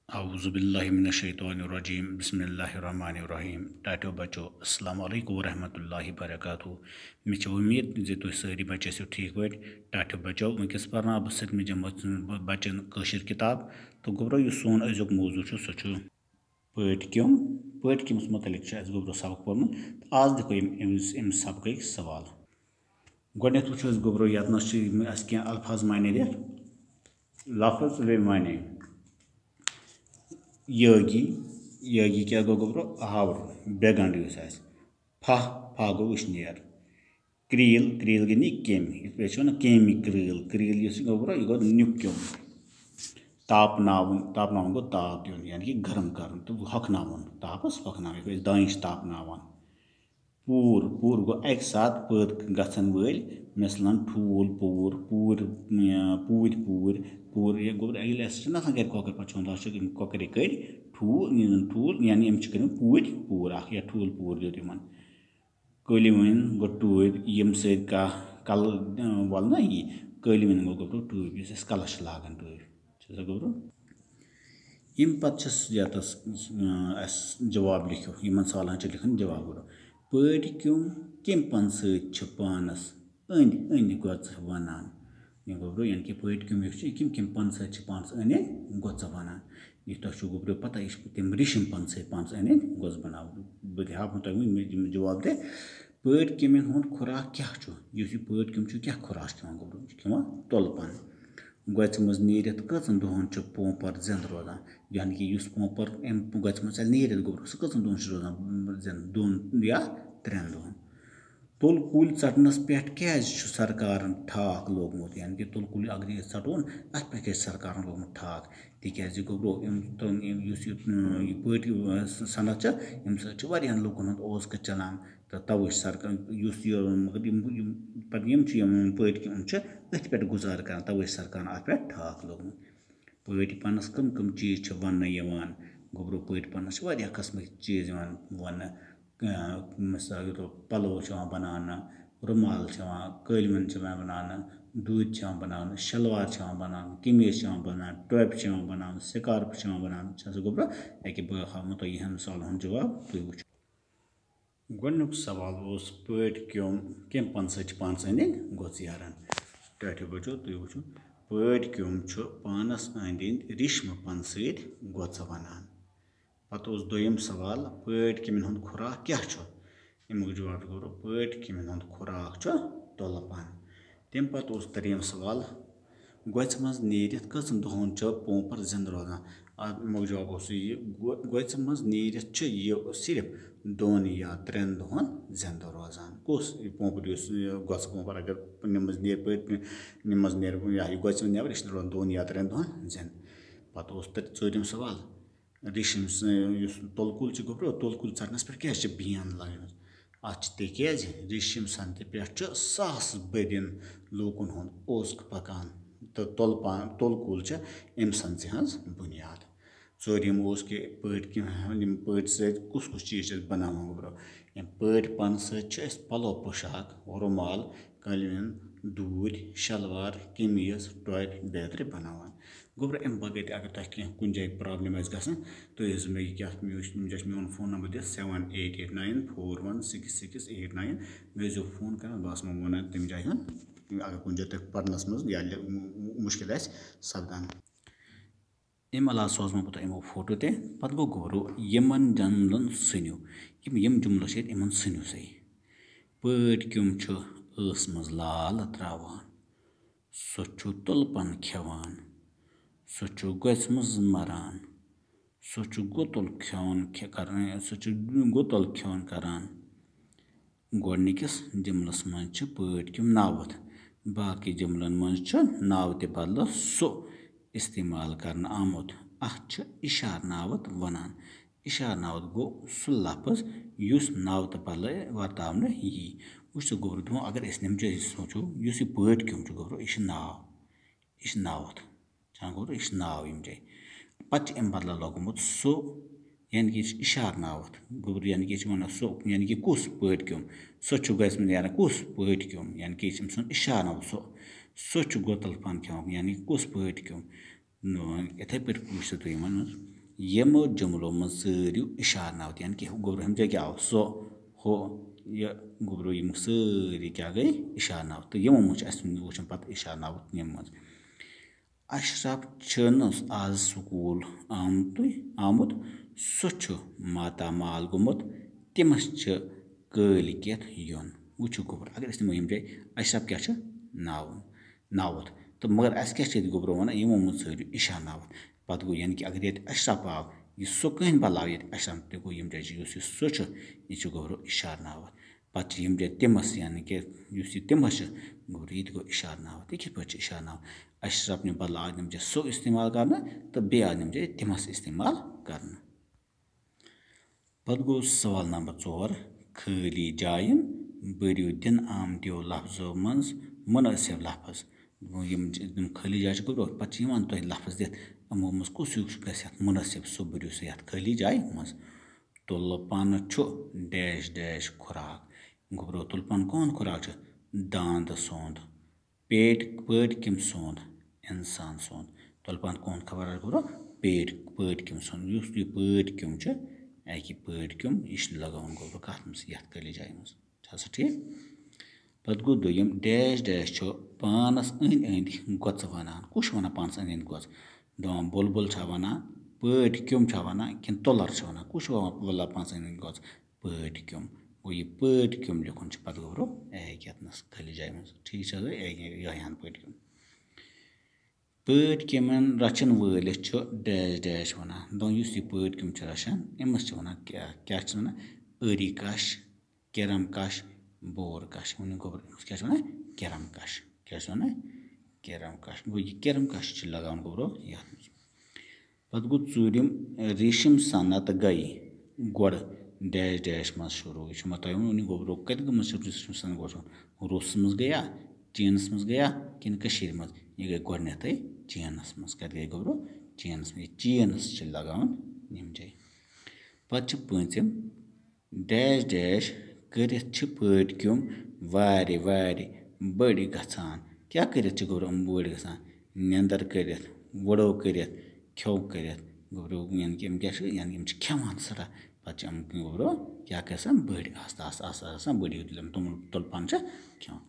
अऊज़ुबिल्लाहिमिनश्शैतानिर्रजीम बिस्मिल्लाहिर्रहमानिर्रहीम टाटो बचो अस्सलाम वालेकुम वरहमतुल्लाहि वबरकातुहू मे उम्मीद जे तुम सारी बच्चे से ठीक पे टाटो बचो वनकस पर्ना बह सतमी जमात बच्चन कशीर किताब तो गोब्रो यह सोन अजुक मौजू सो पटकिमस मुतलिक गोब्रो सबक पोर्मुत आज दिखो अम सबक सवाल गोडनेथ वो गोब्रो यतनस कह अल्फाज माने दित लफ्ज वे माने यगी क्या गो गोब्रो हावर बेगंड फह फह गो वशनेर क्रील क्रील गई नी केम पे केमि क्रील क्रील गोब्रो यह गो नुक्यों तापनावन तापनावन गो ताप दिन यानी कि गर्म कर तो हकनावन तापस हकनावन दानिश तापनावन पूर पूर गो एक साथ पद गसन वल मिसलन ठूल पूर पूर पूद पूर पूर ये गोब्रो गर कॉकर पे कॉकर कड़ ठूल ठूल यानी कर पूद पूर या ठूल पूर दित कलिवन गो टूब यम कल वल ना यह कलिवन गो गोब्रो टूब कलस लागान टूब गोब्रो यम पे यतस जवाब लिखो इन सवाल लिखन जवाब गोब्रो पटक्युम कम पन पानस अंद अंद गोच वनान यह गोब्रो यानी कि पटक्युम कम कम पन पानस अंद गोच वनान यह तुम गोब्रो पता यह तम रिशिम पन पानस अंद गोच बना बह हाव तुम जवाब दे पटक्युम खुराक क्या पटक्युम क्या खुराक खान गोब्रो खान तोल पन गोच मज नीरित कचन दोहन पोपर जिंद रोजान यानी कि पोपर अम गोच मज नीरित गोब्रो सह कचन दोहन रोजान जिंद 2 या 3 दोहन तुल कुल चटनस पे क्या सरकार ठाक लोगमुत यानी कि तुल कुल अगर यह चटोन अत पे सरकार लोगमुत ठाक तिज गोब्रो पट सनत अम सैन लूकन ओसक चलान तो तवे सरकार पटक्युम अथ पे गुजार कर तवे सरकार अत पे ठाक लोगमुत पटपनस कम कम चीज वन गोब्रो पटपनस कस्म चीज वन मिसाल पलो बनान रुमाल कलवन बनान दूध बनान शलवार बनान कमीज बनान टॉप बनान स्कार्फ बनान गोब्रो अके बह हाव तुम यहन सवाल जवाब तुम वो गोडनुक सवाल पटक्युम कम पन पानस अंद गोचारान टाटो बचो तुम वो पटक्युम पानस अंद अंद रिश्म पन गोच वनान पत दोयम सवाल पटक्युमन खुराक क्या अमुक जवाब गोब्रो पटक्युमन खुराक तोल पन तम पे त्रेयम सवाल गोच मज नीरित कचन दोहन पोपर जिंद रोजान अमुक जवाब यह गोच मज नीरित यह सिर्फ 2 या 3 दोहन जिंद रोजान कुस पोपर गोच पोपर अगर नमज नीर नमज नीर गोच नबर यह रोजान 2 या 3 दोहन जिंद पत 4यम सवाल रिशिम तुलकुल गोब्रो तुलकुल चटनस पे क्या बीन लगे अत तिज रिशिम संत पे सास बदिन लूकन ओसक पकान तो तुलकुल अम संत हज बुनियाद 4यम कि पट कुस कुस चीज बनान गोब्रो पटपन पलो पोशाक रुमाल कलवन दूध शलवार कमीज टॉप बेतर बनान गोब्रो अम बगैर अगर तुम कह कुछ जाए प्रॉब्लम गसान तुम मे क्या मोन फोन नंबर दिख 7889416689 मे फोन कर बस वन तम जाए अगर कुछ जाए तुम पढ़नस मज या मुश्किल सपदान अम अलावा सोजमो बह तुम फोटो ते पत गो गोब्रो यमन जुमलन सुनो यम जुमलो इन सुनो सही पटक्युम स मज लाल त्रावान सो तुलपन खेवान सो गोच मज मरान सो गोतुल खेवन गोतुल खेवन करान गोडनिकिस जुमलस मज पटक्युम नावत बाकी जुमलन मज नाव ते बदल सो इस्तेमाल करना आमुत अत इशार नावत वनान इशार नावत गो सह लफ्ज युस नावत बदल वर्तावन यी वो गोब्रो अगर नमज सोचो यह पटक्युम गोब्रो यह नावत गोब्रो यह नाव यम जाए पे अम बदल लोगमुत सो यानी कि इशार नावत गोब्रो यानी कि वन सो यानी कि कुस पटक्युम सो गस नीरान कुस पटक्युम यानी कि इशार नाव सो गोतल पन खेवान यानी कुस पटक्युम इथे पे वो तुम यमो जुमलो मज सारियो इशार नावत यानी कि गोब्रो हम क्या आव सो हो ये गोब्रो यम सारी क्या गई इशार नावत तो यमो मज वुचन पत इशार नावत यम मज अशरफ छनस आज स्कूल आमुत सो माता माल गोमुत तिमस कल केत युन वुचु गोबर अगर इस यम जाए अशरफ क्या नावत तो मगर अस क्या गोब्रो वन यमो मज सारियो इशार नावत पत गो यानी कि अगर ये अशरफ आव यह सो कहीं बलाव ये अशरफ तो गो यम जाए सो यह गोब्रो इशार नावत पत यम जाए तिमस यानी कि तिमस गोब्रो ये गो इशार नावत ये पे इशार नाव अशरफ ने बदल आज नम जाए सो इस्तेमाल करना तो बे आज नम जाए तिमस इस्तेमाल करना पत गो सवाल नंबर 4 खाली जायन बरियो दिन आमदियो लफ्जों मज मुनासिब लफ्ज यम खाली जाय गोब्रो पत तुह लफ्ज दित यमो मज कुस मुनासिब सो बरियो सो ये खाली जाय मज तुलपन डैश डैश खुराक गोब्रो तुलपन कौन खुराक दांद सोंद पेट किम सोंद इंसान सोंद तुलपन कौन खबर गोब्रो पेट किम सोंद यह पेट किम पेट किम यह लगान गोब्रो कत ये खाली जाय मज ठीक पत गो दोयम डैश डैश पानस अंद गोच वनान कुछ वनान पानस अंद गोच दपान बुलबुल वनान पेट किम वनान कि तुलर वनान कुछ वनान पानस अंद गोच पेट किम गो यह पेट किम लिखुन पत गोब्रो यतनस खाली जाय मज ठीक यहान पेट किमन रचन वलिस डैश डैश वनान दो यह पेट किम रचान अमस वनान क्या वनान अरी कश किरम कश बोर कश वन गोबर क्या किरम कश क्या किरम कश गो यह किरम कश लगान गोब्रो ये पत गो चूरिम रेशम सनत गई गोड़ डैश डैश मज शुरू यह बताया गोब्रो कत गमस रेशम सनत गोड़ रूस मज गया चीनस मज गया कि मज यह गई गोडनथ चीनस मज कत गई गोब्रो चीनस मज चीनस लगान यम जाए पत पम डैश डैश करित पेट किम वारे वारे बड़ी गसान क्या करित गोब्रो बड़ी गसान निंदर करित वड़ो करित खेव करित गोब्रो यानी कि क्या यानी कि खेवान सरा पत गोब्रो क्या बड़ी आस्ता बड़ी तुलपन खेवान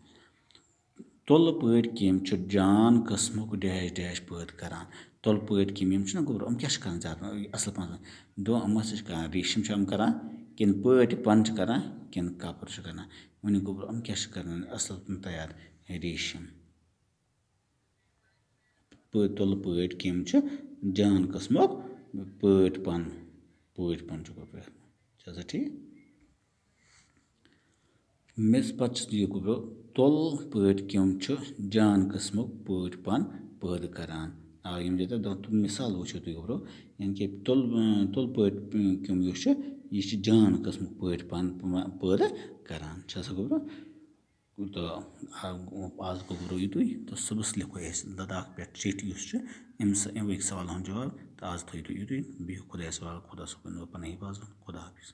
तुल पेट किम जान कस्मुक डैश डैश पैद करान तुल पेट किम गोब्रो क्या ज्यादा असल पन दो कर रेशम करान किन पेट पन करान किन कपर करान वन गोब्रो क्या असल तैयार रेशम तुल पेट किम जान कस्मुक पेट पन गोब्रो ठीक मिस पत गोब्रो तुल पेट किम जान कस्मुक पेट पन पैद करान यम मिसाल वो गोब्रो यानी कि तुल पेट किम यह जान कस्मुक पेट पन पैद करान गोब्रो तो आज गोब्रो यु तो सुबह लिखो लद्दाख पे चिट अमिक सवाल जवाब तो आज थो यु बिहु खुदा खुदा सुबह पन हिफाजत खुदा हाफिज।